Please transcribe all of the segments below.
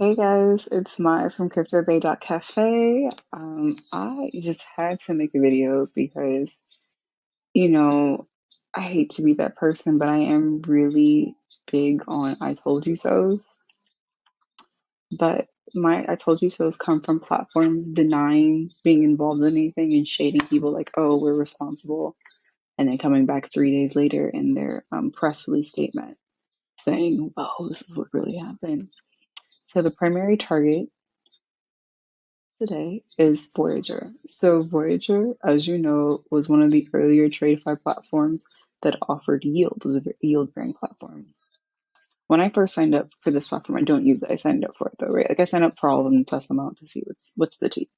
Hey guys, it's Mai from CryptoBay.cafe. I just had to make a video because, you know, I hate to be that person, but I am really big on I told you so's. But my I told you so's come from platforms denying being involved in anything and shading people like, oh, we're responsible, and then coming back 3 days later in their press release statement saying, oh, this is what really happened. So the primary target today is Voyager. So Voyager, as you know, was one of the earlier Tradifi platforms that offered yield. It was a yield-bearing platform. When I first signed up for this platform, I don't use it. I signed up for it though, right? Like I signed up for all of them to test them out to see what's the tea.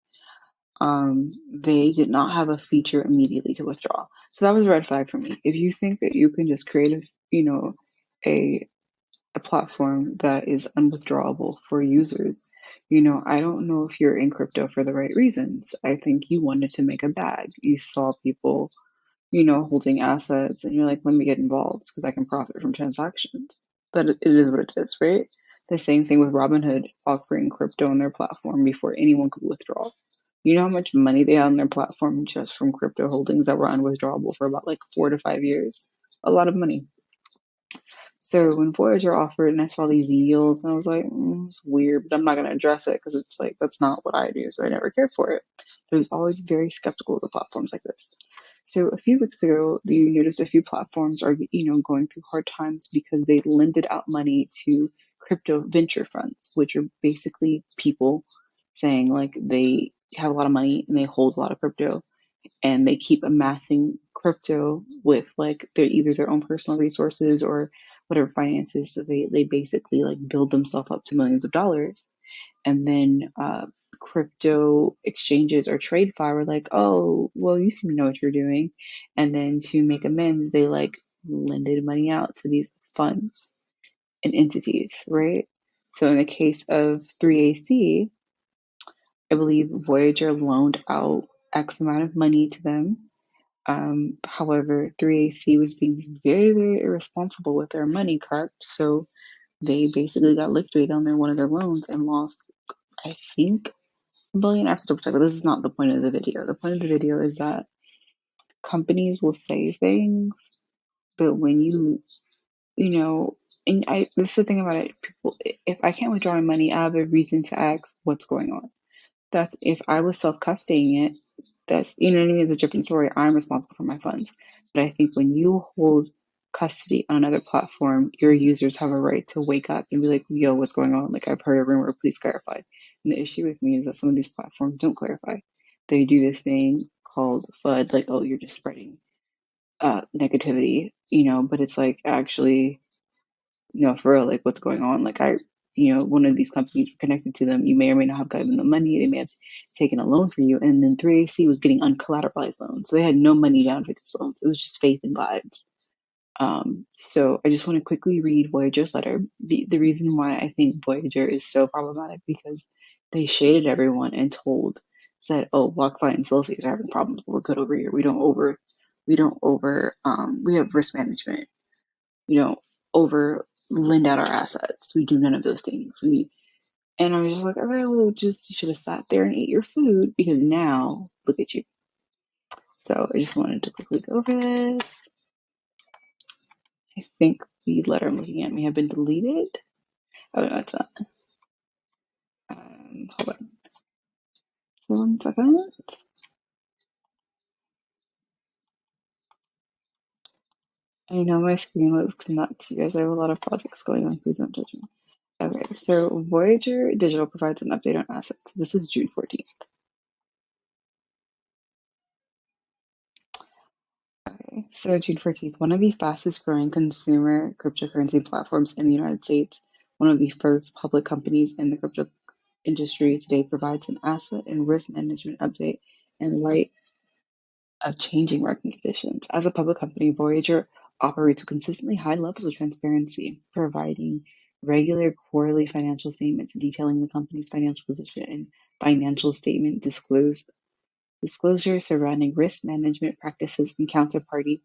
They did not have a feature immediately to withdraw, so that was a red flag for me. If you think that you can just create a a platform that is unwithdrawable for users. I don't know if you're in crypto for the right reasons. I think you wanted to make a bag. You saw people, holding assets, and you're like, let me get involved because I can profit from transactions. But it is what it is, right? The same thing with Robinhood offering crypto on their platform before anyone could withdraw. You know how much money they had on their platform just from crypto holdings that were unwithdrawable for about like 4 to 5 years? A lot of money. So when Voyager offered and I saw these yields, and I was like, it's weird, but I'm not going to address it because it's like, that's not what I do. So I never cared for it. But I was always very skeptical of the platforms like this. So a few weeks ago, you noticed a few platforms are, going through hard times because they lended out money to crypto venture funds, which are basically people saying like they have a lot of money and they hold a lot of crypto and they keep amassing crypto with like they're either their own personal resources or whatever finances. So they basically like build themselves up to millions of dollars. And then crypto exchanges or TradeFi were like, oh, well, you seem to know what you're doing. And then to make amends, they like lended money out to these funds and entities, right? So in the case of 3AC, I believe Voyager loaned out X amount of money to them. However, 3AC was being very, very irresponsible with their money, correct? So they basically got liquidated on one of their loans and lost, I think, a billion. I have to double check, but this is not the point of the video. The point of the video is that companies will say things, but when you know, and this is the thing about it, people, if I can't withdraw my money, I have a reason to ask what's going on. That's if I was self-custodying it, that's, what I mean, it's a different story. I'm responsible for my funds. But I think when you hold custody on another platform, your users have a right to wake up and be like, yo, what's going on? Like, I've heard a rumor, please clarify. And the issue with me is that some of these platforms don't clarify. They do this thing called FUD, like, oh, you're just spreading negativity, but it's like actually, for real, like what's going on? Like one of these companies were connected to them. You may or may not have given them money. They may have taken a loan for you. And then 3AC was getting uncollateralized loans. So they had no money down for these loans. It was just faith and vibes. So I just want to quickly read Voyager's letter. The reason why I think Voyager is so problematic because they shaded everyone and said, oh, BlockFi and Celsius are having problems, but we're good over here. We have risk management. We don't over lend out our assets. We do none of those things. And I was just like, all right, well, just you should have sat there and ate your food because now look at you. So I just wanted to quickly go over this. I think the letter I'm looking at may have been deleted. Oh no, it's not. Hold on. 1 second. I know my screen looks nuts, you guys. I have a lot of projects going on. Please don't judge me. Okay, so Voyager Digital provides an update on assets. This is June 14th. Okay, so June 14th, one of the fastest growing consumer cryptocurrency platforms in the United States, one of the first public companies in the crypto industry today provides an asset and risk management update in light of changing market conditions. As a public company, Voyager operates with consistently high levels of transparency, providing regular quarterly financial statements detailing the company's financial position and financial statement disclosure surrounding risk management practices and counterparty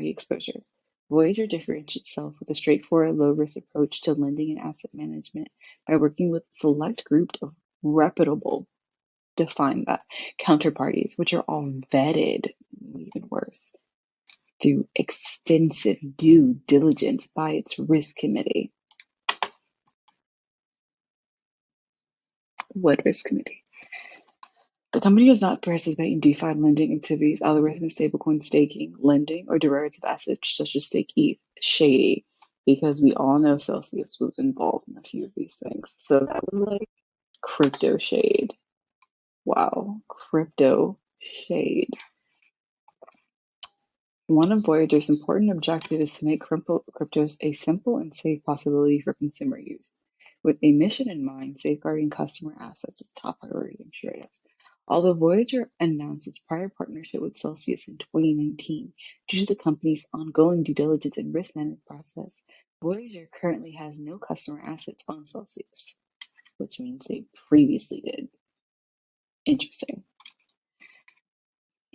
exposure. Voyager differentiates itself with a straightforward, low-risk approach to lending and asset management by working with a select group of reputable, define that, counterparties, which are all vetted, even worse, through extensive due diligence by its risk committee. What risk committee? The company does not participate in DeFi lending activities, algorithmic stablecoin staking, lending, or derivative assets such as stake ETH. Shady, because we all know Celsius was involved in a few of these things. So that was like crypto shade. Wow, crypto shade. One of Voyager's important objectives is to make cryptos a simple and safe possibility for consumer use. With a mission in mind, safeguarding customer assets is top priority, I'm sure it is. Although Voyager announced its prior partnership with Celsius in 2019, due to the company's ongoing due diligence and risk management process, Voyager currently has no customer assets on Celsius, which means they previously did. Interesting.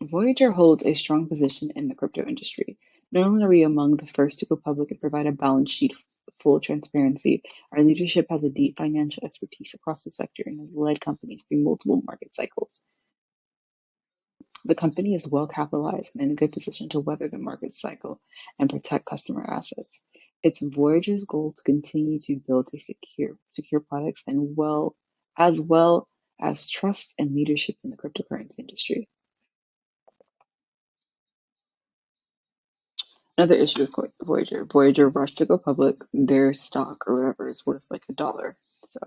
Voyager holds a strong position in the crypto industry. Not only are we among the first to go public and provide a balance sheet full transparency, our leadership has a deep financial expertise across the sector and has led companies through multiple market cycles. The company is well capitalized and in a good position to weather the market cycle and protect customer assets. It's Voyager's goal to continue to build a secure products and as well as trust and leadership in the cryptocurrency industry. Another issue with Voyager. Voyager rushed to go public. Their stock or whatever is worth like $1. So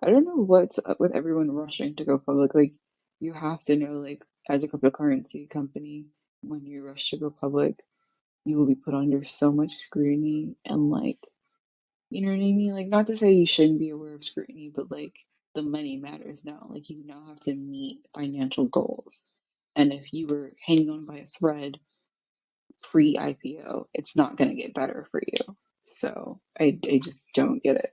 I don't know what's up with everyone rushing to go public. Like you have to know, like as a cryptocurrency company, when you rush to go public, you will be put under so much scrutiny and like, you know what I mean? Like not to say you shouldn't be aware of scrutiny, but like the money matters now. Like you now have to meet financial goals. And if you were hanging on by a thread pre-IPO, it's not going to get better for you. So I just don't get it.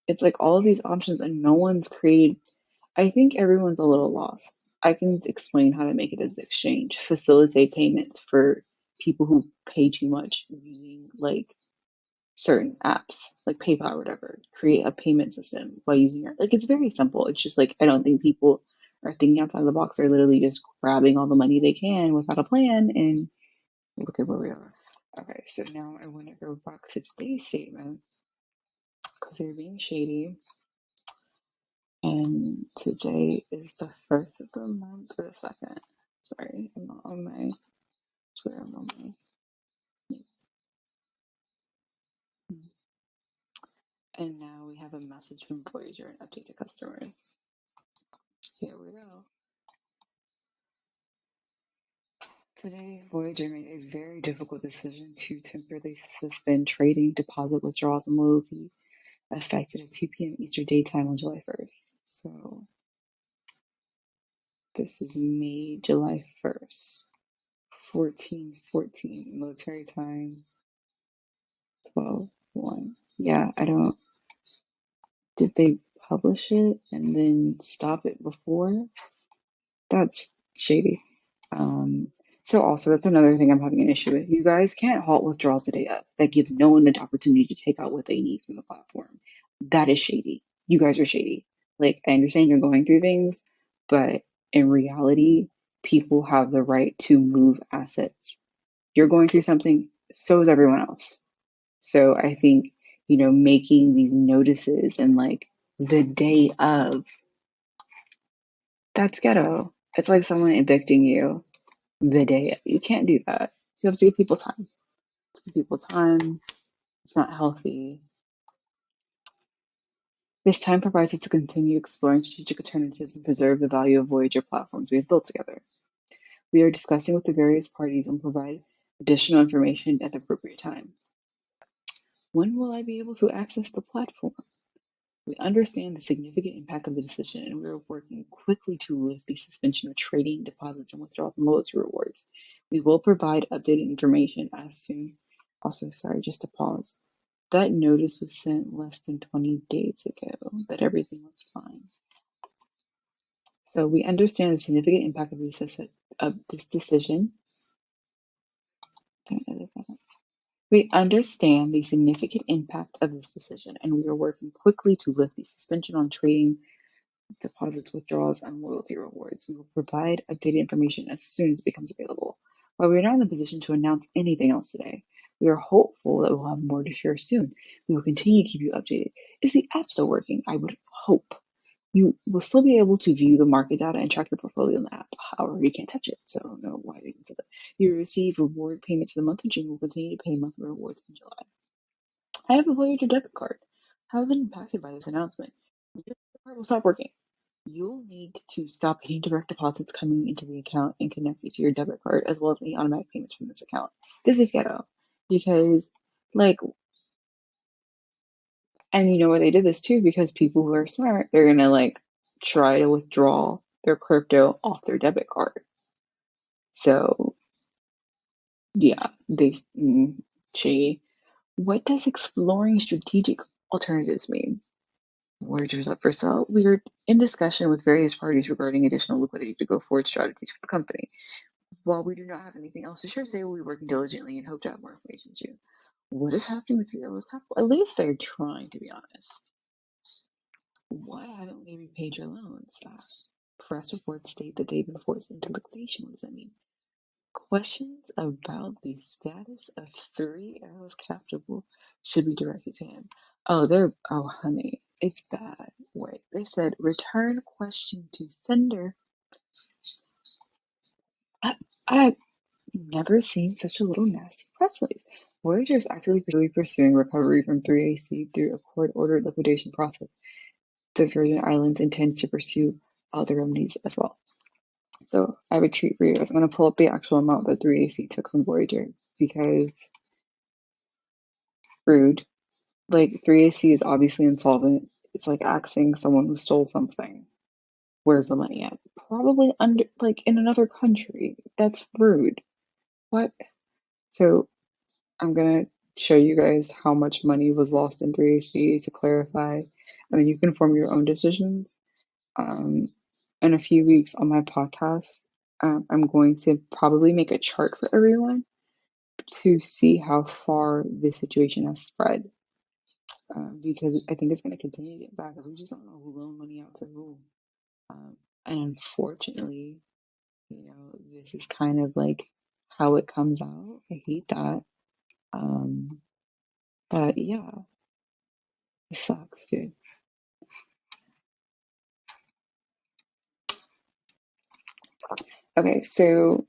It's like all of these options and no one's created. I think everyone's a little lost. I can explain how to make it as an exchange, facilitate payments for people who pay too much using like certain apps like PayPal or whatever, create a payment system by using your, like it's very simple. It's just like I don't think people are thinking outside the box. They're literally just grabbing all the money they can without a plan and look at where we are. Okay, so now I want to go back to today's statement because they're being shady. And today is the first of the month or the second. Sorry, I'm not on my Twitter. I'm on my. And now we have a message from Voyager and update to customers. Here we go. Today, Voyager made a very difficult decision to temporarily suspend trading, deposit withdrawals, and loyalty effective at 2 p.m. Eastern Daytime on July 1st. So this was made July 1st, 14:14 military time, 12:1. Yeah, I don't. Did they publish it and then stop it before? That's shady. So also that's another thing I'm having an issue with. You guys can't halt withdrawals the day of. That gives no one the opportunity to take out what they need from the platform. That is shady. You guys are shady. Like I understand you're going through things, but in reality, people have the right to move assets. You're going through something, so is everyone else. So I think, making these notices and like the day of, that's ghetto. It's like someone evicting you the day. You can't do that. You have to give people time. Give people time. It's not healthy. This time provides us to continue exploring strategic alternatives and preserve the value of Voyager platforms we have built together. We are discussing with the various parties and provide additional information at the appropriate time. When will I be able to access the platform? We understand the significant impact of the decision, and we are working quickly to lift the suspension of trading, deposits, and withdrawals and loyalty rewards. We will provide updated information as soon. Also, sorry, just to pause. That notice was sent less than 20 days ago that everything was fine. So we understand the significant impact of this decision. We understand the significant impact of this decision, and we are working quickly to lift the suspension on trading deposits, withdrawals, and loyalty rewards. We will provide updated information as soon as it becomes available. While we are not in the position to announce anything else today, we are hopeful that we'll have more to share soon. We will continue to keep you updated. Is the app still working? I would hope. You will still be able to view the market data and track your portfolio in the app. However, you can't touch it, so I don't know why they said that. You receive reward payments for the month of June. Will continue to pay monthly rewards in July. I have a Voyager debit card. How is it impacted by this announcement? Your debit card will stop working. You'll need to stop any direct deposits coming into the account and connect it to your debit card, as well as any automatic payments from this account. This is ghetto because, like, and you know what, they did this too because people who are smart, they're gonna like try to withdraw their crypto off their debit card. So yeah, they shady. What does exploring strategic alternatives mean? Voyager's up for sale. We are in discussion with various parties regarding additional liquidity to go forward strategies for the company. While we do not have anything else to share today, we'll be working diligently and hope to have more information soon. What is happening with Three Arrows Capital? At least they're trying, to be honest. Why haven't they repaid your loans? Press reports state that they've been forced into liquidation. What does that mean? Questions about the status of Three Arrows Capital should be directed to him. Oh honey, it's bad. Wait, they said return question to sender. I've never seen such a little nasty press release. Voyager is actively pursuing recovery from 3AC through a court-ordered liquidation process. The Virgin Islands intends to pursue other remedies as well. So I have a treat for you guys. I'm going to pull up the actual amount that 3AC took from Voyager because rude. Like 3AC is obviously insolvent. It's like axing someone who stole something. Where's the money at? Probably under, like in another country. That's rude. What? So I'm gonna show you guys how much money was lost in 3AC to clarify, and then you can form your own decisions. In a few weeks on my podcast, I'm going to probably make a chart for everyone to see how far this situation has spread. Because I think it's going to continue to get bad because we just don't know who loaned money out to who. And unfortunately, this is kind of like how it comes out. I hate that. But yeah, it sucks, dude. Okay, so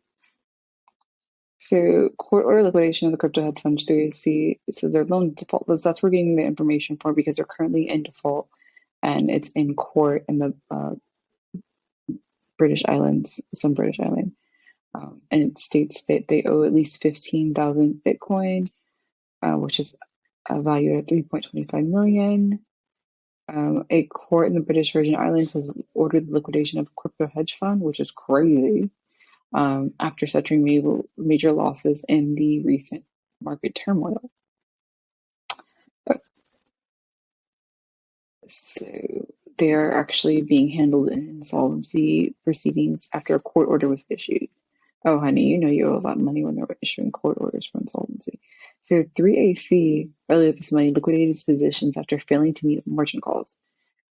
court order liquidation of the crypto hedge fund 3AC. It says their loan default. That's what we're getting the information for because they're currently in default and it's in court in the British Islands, some British island. And it states that they owe at least 15,000 Bitcoin, which is valued at 3.25 million. A court in the British Virgin Islands has ordered the liquidation of a crypto hedge fund, which is crazy, after suffering major losses in the recent market turmoil. So they are actually being handled in insolvency proceedings after a court order was issued. Oh, honey, you know you owe a lot of money when they're issuing court orders for insolvency. So 3AC earlier this month liquidated its positions after failing to meet margin calls,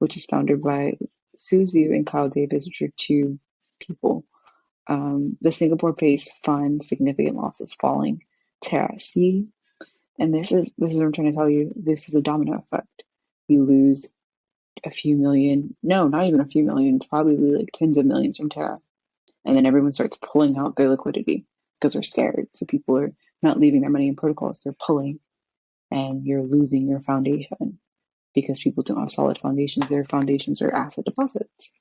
which is founded by Suzu and Kyle Davis, which are two people. The Singapore-based fund significant losses falling. Terra, see? And this is what I'm trying to tell you. This is a domino effect. You lose a few million. No, not even a few million. It's probably like tens of millions from Terra. And then everyone starts pulling out their liquidity because they're scared. So people are not leaving their money in protocols. They're pulling. And you're losing your foundation because people don't have solid foundations. Their foundations are asset deposits.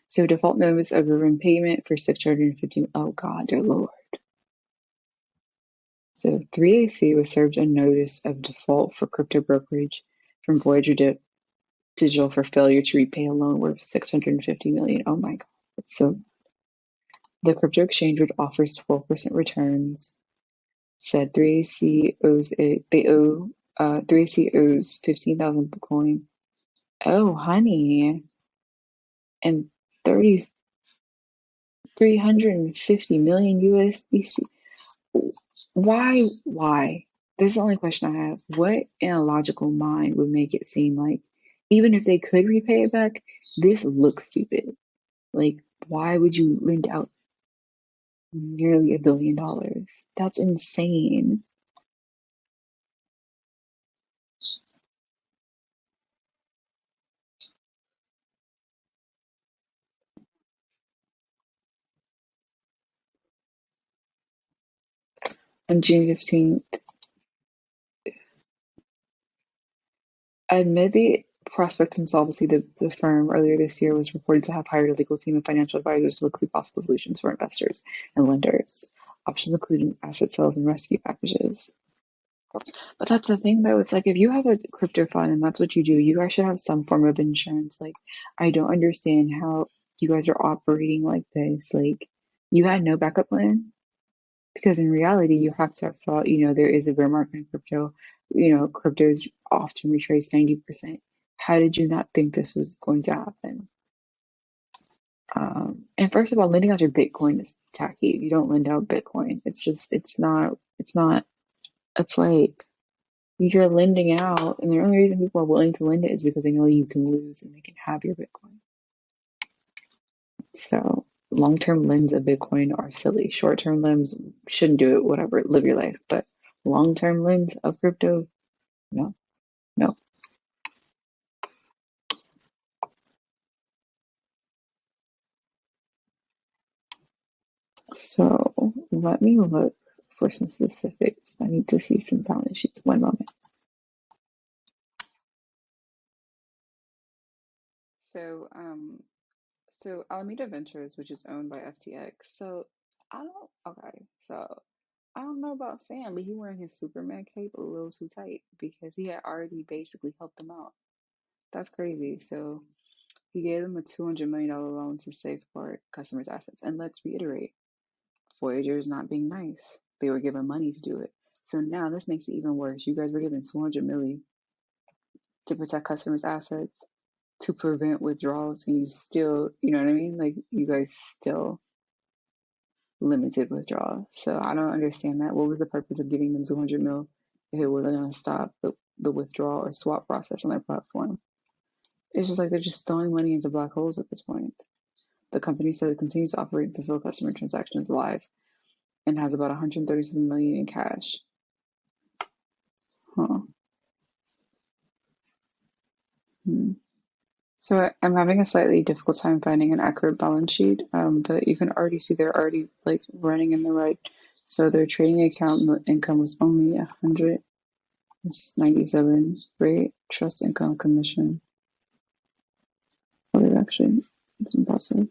So default notice of return payment for 650. Oh God, dear Lord. So 3AC was served a notice of default for crypto brokerage from Voyager Digital for failure to repay a loan worth 650 million. Oh my God. So the crypto exchange, which offers 12% returns, said 3AC owes 15,000 Bitcoin. Oh, honey. And 350 million USDC. Why? This is the only question I have. What in a logical mind would make it seem like even if they could repay it back, this looks stupid? Like, why would you lend out nearly $1 billion? That's insane. On June 15th, amid the prospect insolvency, the firm earlier this year was reported to have hired a legal team of financial advisors to look through possible solutions for investors and lenders. Options including asset sales and rescue packages. But that's the thing, though. It's like if you have a crypto fund and that's what you do, you guys should have some form of insurance. Like, I don't understand how you guys are operating like this. Like, you had no backup plan because in reality, you have to have thought, there is a bear market in crypto. Cryptos often retrace 90%. How did you not think this was going to happen? And first of all, lending out your Bitcoin is tacky. You don't lend out Bitcoin. It's like, you're lending out, and the only reason people are willing to lend it is because they know you can lose and they can have your Bitcoin. So long-term lends of Bitcoin are silly. Short-term lends shouldn't do it, whatever, live your life. But long-term lends of crypto, no, no. So let me look for some specifics. I need to see some balance sheets. One moment. So, Alameda Ventures, which is owned by FTX. So I don't know about Sam, but he wearing his Superman cape a little too tight because he had already basically helped them out. That's crazy. So he gave them a $200 million loan to safeguard customers' assets. And let's reiterate, Voyager is not being nice. They were given money to do it. So now this makes it even worse. You guys were given $200 million to protect customers' assets, to prevent withdrawals, and you still, you know what I mean? Like you guys still limited withdrawal. So I don't understand that. What was the purpose of giving them 200 mil if it wasn't going to stop the withdrawal or swap process on their platform? It's just like they're just throwing money into black holes at this point. The company said it continues to operate and fulfill customer transactions live and has about 137 million in cash. Huh. Hmm. So I'm having a slightly difficult time finding an accurate balance sheet, but you can already see they're already like running in the right. So their trading account income was only 197, right? Trust income commission. Well, actually, it's impressive.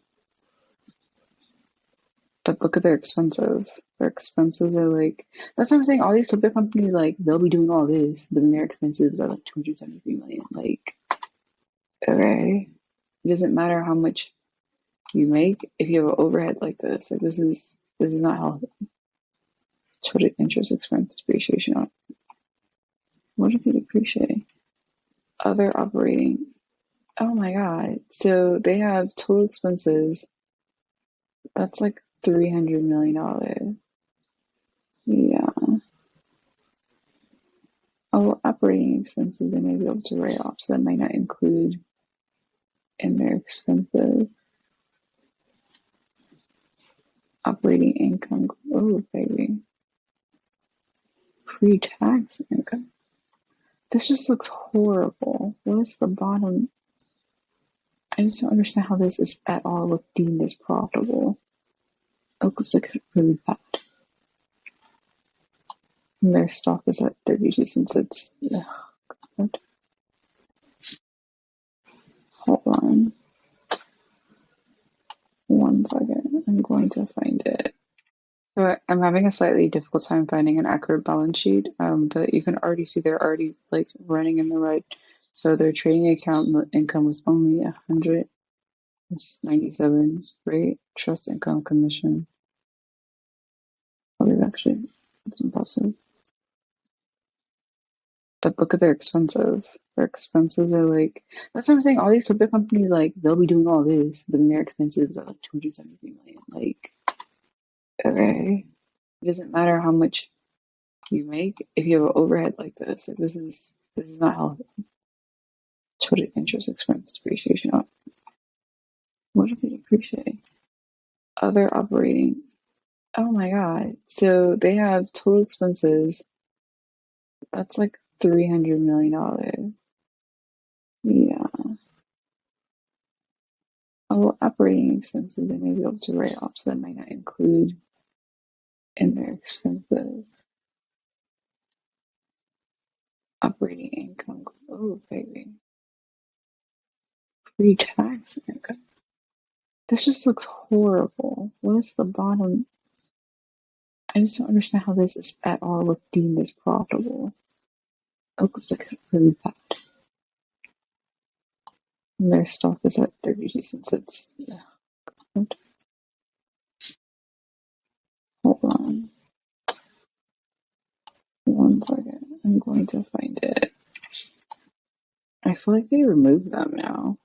But look at their expenses. Their expenses are like, that's what I'm saying. All these crypto companies, like, they'll be doing all this, but then their expenses are like 273 million. Like, okay. It doesn't matter how much you make if you have an overhead like this. Like, this is not healthy. Total interest expense depreciation. What if they depreciate? Other operating. Oh my God. So they have total expenses. That's like $300 million. Yeah. Oh, operating expenses they may be able to write off, so that might not include in their expenses. Operating income. Oh, baby. Pre-tax income. This just looks horrible. What is the bottom? I just don't understand how this is at all deemed as profitable. It looks like really bad. And their stock is at 32 cents. It's God. Hold on. One second. I'm going to find it. So I'm having a slightly difficult time finding an accurate balance sheet, but you can already see they're already like running in the right. So their trading account income was only 197, right? Trust income commission. Oh, actually, it's impressive. But look at their expenses. Their expenses are like, that's what I'm saying. All these crypto companies, like, they'll be doing all this, but then their expenses are like 273 million. Like, okay. It doesn't matter how much you make if you have an overhead like this. Like this is not how total interest expense depreciation. Oh, what if they depreciate? Other operating. Oh my god. So they have total expenses. That's like $300 million. Yeah. Oh, operating expenses they may be able to write off, so that might not include in their expenses. Operating income. Oh, baby. Pre-tax income. This just looks horrible. What is the bottom? I just don't understand how this is at all look deemed as profitable. It looks like really bad. And their stock is at 32 cents. It's yeah. Hold on. One second. I'm going to find it. I feel like they removed them now.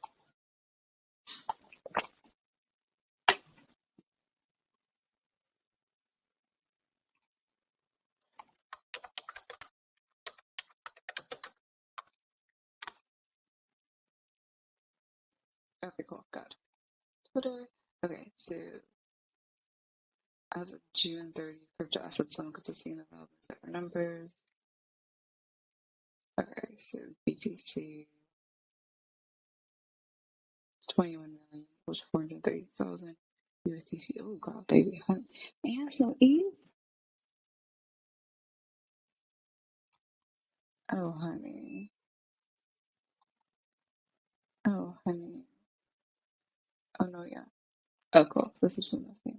Okay, cool. Got it. Twitter. Okay, so as of June 30th, crypto assets some consisting of thousands of different numbers. Okay, so BTC is 21 million, which 430,000 USDC. Oh god, baby, honey. And some E. Oh honey. Oh honey. Oh no, yeah. Oh cool. This is from nothing.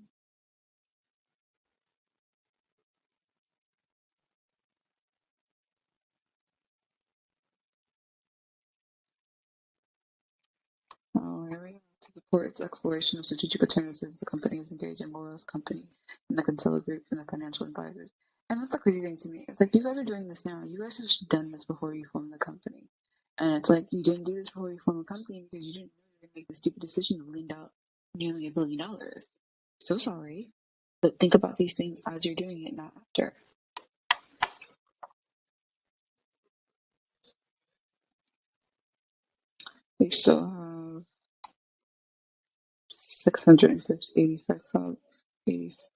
Oh, here we go. To support its exploration of strategic alternatives, the company is engaged in Morrow's company and the Consella Group and the financial advisors. And that's the crazy thing to me. It's like you guys are doing this now. You guys have done this before you formed the company. And it's like you didn't do this before you formed the company because you didn't know you were gonna make the stupid decision to lend out nearly $1 billion. So sorry. But think about these things as you're doing it, not after. They still have 685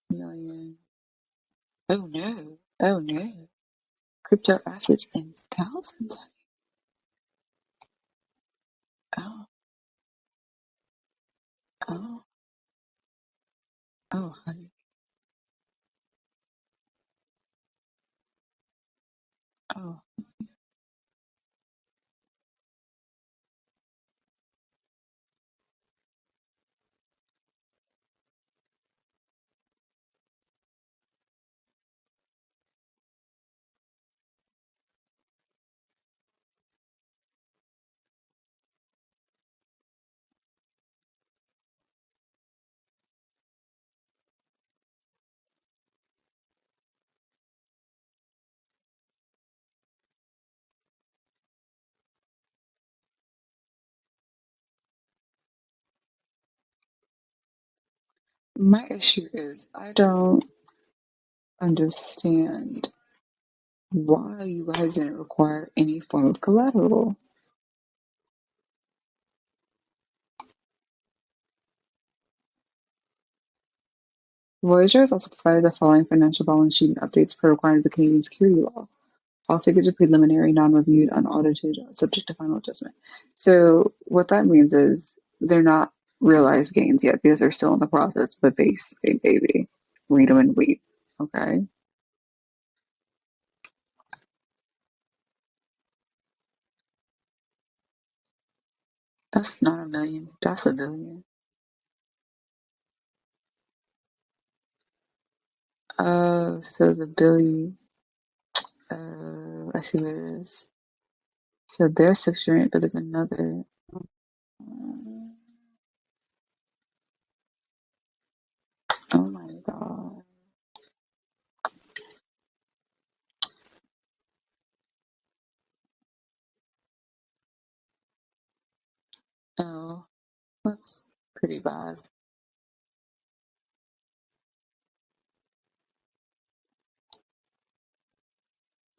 million. Oh no. Oh no. Crypto assets in thousands. Oh, oh, oh, honey. Oh, my issue is I don't understand why you guys didn't require any form of collateral. Voyager has also provided the following financial balance sheet and updates per requirement of the Canadian security law. All figures are preliminary, non-reviewed, unaudited, subject to final adjustment. So what that means is they're not realized gains yet because they're still in the process, but they say, baby, read them and weep. Okay? That's not a million. That's a billion. So the Billy, I see what it is. So there's 6 million, but there's another. Oh my god. Oh, that's pretty bad.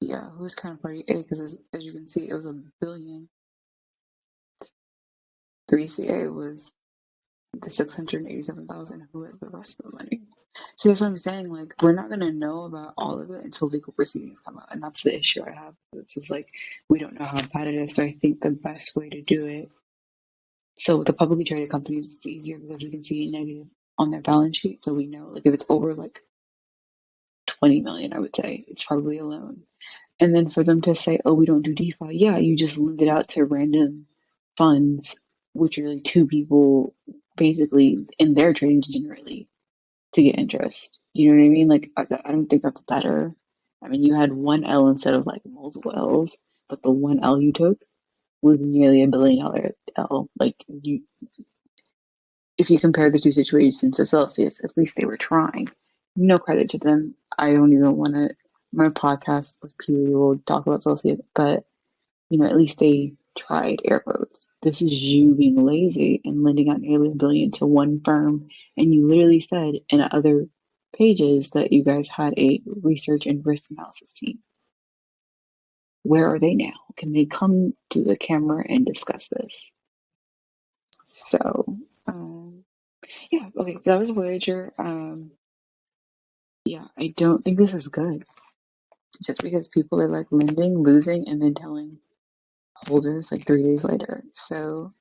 Yeah, who's counterparty A? Because as you can see, it was a billion. 3CA was the 687,000. Who has the rest of the money? See, that's what I'm saying. Like, we're not gonna know about all of it until legal proceedings come out, and that's the issue I have. It's just like we don't know how bad it is. So I think the best way to do it. So with the publicly traded companies, it's easier because we can see negative on their balance sheet, so we know like if it's over like 20 million, I would say it's probably a loan. And then for them to say, oh, we don't do DeFi, yeah, you just lend it out to random funds, which are like two people basically in their trading generally to get interest. You know what I mean? Like, I don't think that's better. I mean, you had one L instead of like multiple L's, but the one L you took was nearly $1 billion L. Like, if you compare the two situations to Celsius, at least they were trying. No credit to them. I don't even want to. My podcast with Peely will talk about Celsius, but at least they tried, air quotes. This is you being lazy and lending out nearly $1 billion to one firm. And you literally said in other pages that you guys had a research and risk analysis team. Where are they now? Can they come to the camera and discuss this? So, yeah, okay, that was Voyager. Yeah, I don't think this is good. Just because people are like lending, losing, and then telling holders like 3 days later. So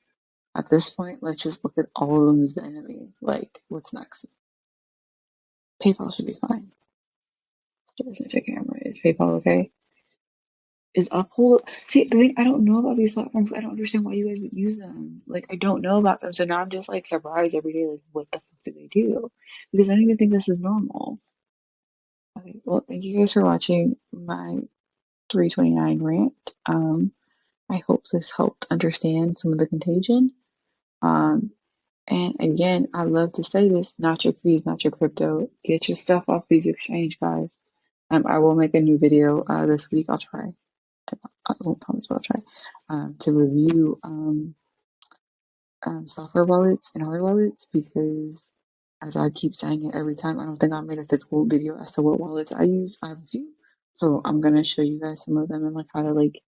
at this point, let's just look at all of them as the enemy. Like, what's next? PayPal should be fine. Doesn't take camera. Is PayPal okay? Is Uphold? See, the thing I don't know about these platforms. I don't understand why you guys would use them. Like, I don't know about them, so now I'm just like surprised every day. Like, what the fuck do they do? Because I don't even think this is normal. Okay, well, thank you guys for watching my 329 rant. I hope this helped understand some of the contagion. Um, and again, I love to say this, not your fees, not your crypto. Get your stuff off these exchange guys. I will make a new video this week. I'll try. I won't promise, but I'll try to review software wallets and hardware wallets because, as I keep saying it every time, I don't think I made a physical video as to what wallets I use. I have a few, so I'm gonna show you guys some of them and like how to like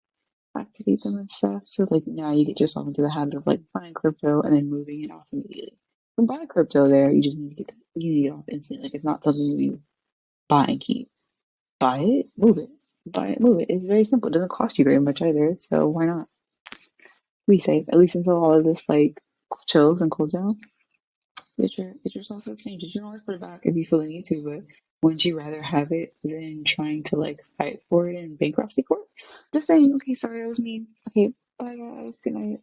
activate them and stuff. So like now you get yourself into the habit of like buying crypto and then moving it off immediately. When buy crypto there, you just need to get it off instantly. Like it's not something you buy and keep. Buy it, move it. Buy it, move it. It's very simple. It doesn't cost you very much either. So why not? Be safe. At least until all of this like chills and cools down. Get yourself to exchange. You can always put it back if you feel the need to, but wouldn't you rather have it than trying to like fight for it in bankruptcy court? Just saying, okay, sorry, I was mean. Okay, bye guys. Good night.